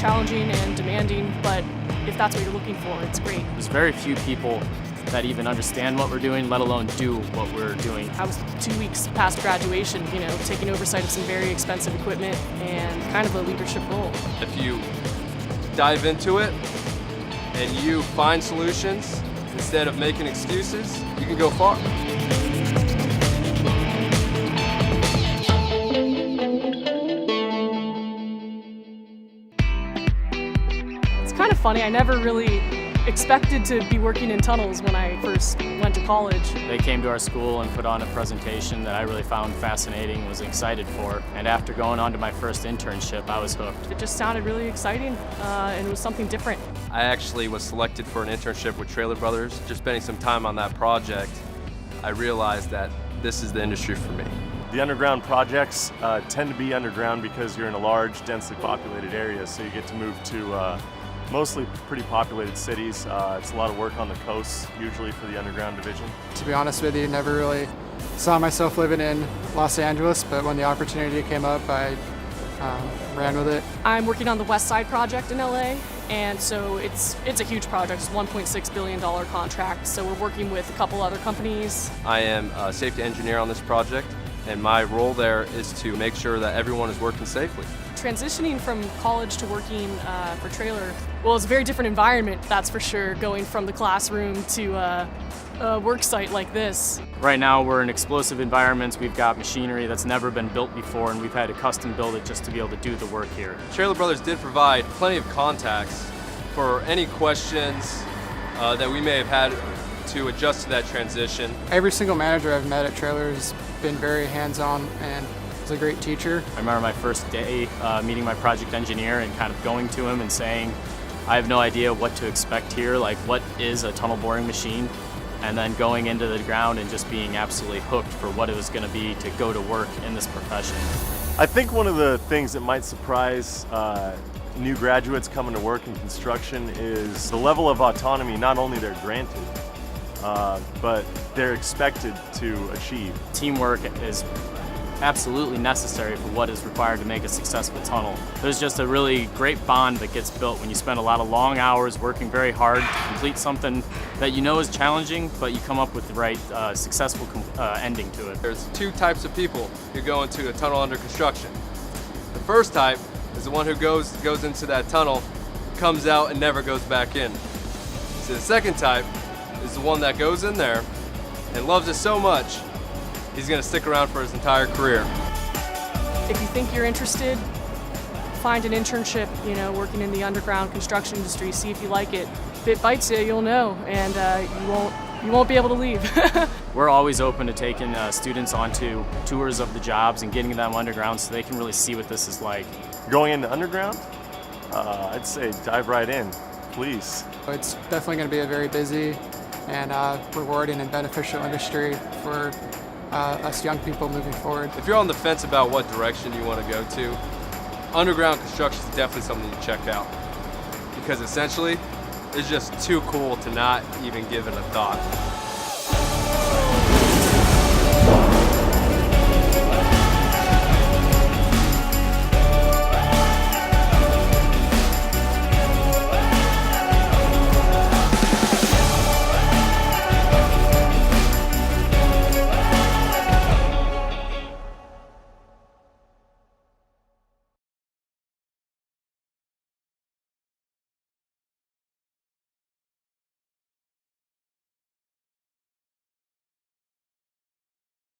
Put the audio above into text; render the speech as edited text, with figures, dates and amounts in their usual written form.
challenging and demanding, but if that's what you're looking for, it's great. There's very few people that even understand what we're doing, let alone do what we're doing. I was 2 weeks past graduation, taking oversight of some very expensive equipment and kind of a leadership role. If you dive into it and you find solutions instead of making excuses, you can go far. It's kind of funny, I never really expected to be working in tunnels when I first went to college. They came to our school and put on a presentation that I really found fascinating, was excited for, and after going on to my first internship, I was hooked. It just sounded really exciting, and it was something different. I actually was selected for an internship with Traylor Brothers. Just spending some time on that project, I realized that this is the industry for me. The underground projects tend to be underground because you're in a large, densely populated area, so you get to move to mostly pretty populated cities. It's a lot of work on the coast, usually for the underground division. To be honest with you, never really saw myself living in Los Angeles, but when the opportunity came up, I ran with it. I'm working on the West Side project in LA, and so it's a huge project. It's a $1.6 billion contract, so we're working with a couple other companies. I am a safety engineer on this project, and my role there is to make sure that everyone is working safely. Transitioning from college to working for Traylor, well, it's a very different environment, that's for sure, going from the classroom to a work site like this. Right now we're in explosive environments, we've got machinery that's never been built before, and we've had to custom build it just to be able to do the work here. Traylor Brothers did provide plenty of contacts for any questions that we may have had to adjust to that transition. Every single manager I've met at Traylor has been very hands-on and is a great teacher. I remember my first day meeting my project engineer and kind of going to him and saying, I have no idea what to expect here, like what is a tunnel boring machine, and then going into the ground and just being absolutely hooked for what it was going to be to go to work in this profession. I think one of the things that might surprise new graduates coming to work in construction is the level of autonomy not only they're granted, but they're expected to achieve. Teamwork is absolutely necessary for what is required to make a successful tunnel. There's just a really great bond that gets built when you spend a lot of long hours working very hard to complete something that you know is challenging, but you come up with the right successful ending to it. There's two types of people who go into a tunnel under construction. The first type is the one who goes into that tunnel, comes out and never goes back in. So the second type is the one that goes in there and loves it so much, he's going to stick around for his entire career. If you think you're interested, find an internship, working in the underground construction industry, see if you like it. If it bites you, you'll know, and you won't be able to leave. We're always open to taking students onto tours of the jobs and getting them underground so they can really see what this is like. Going into underground, I'd say dive right in, please. It's definitely going to be a very busy and rewarding and beneficial industry for us young people moving forward. If you're on the fence about what direction you want to go to, underground construction is definitely something you check out, because essentially it's just too cool to not even give it a thought.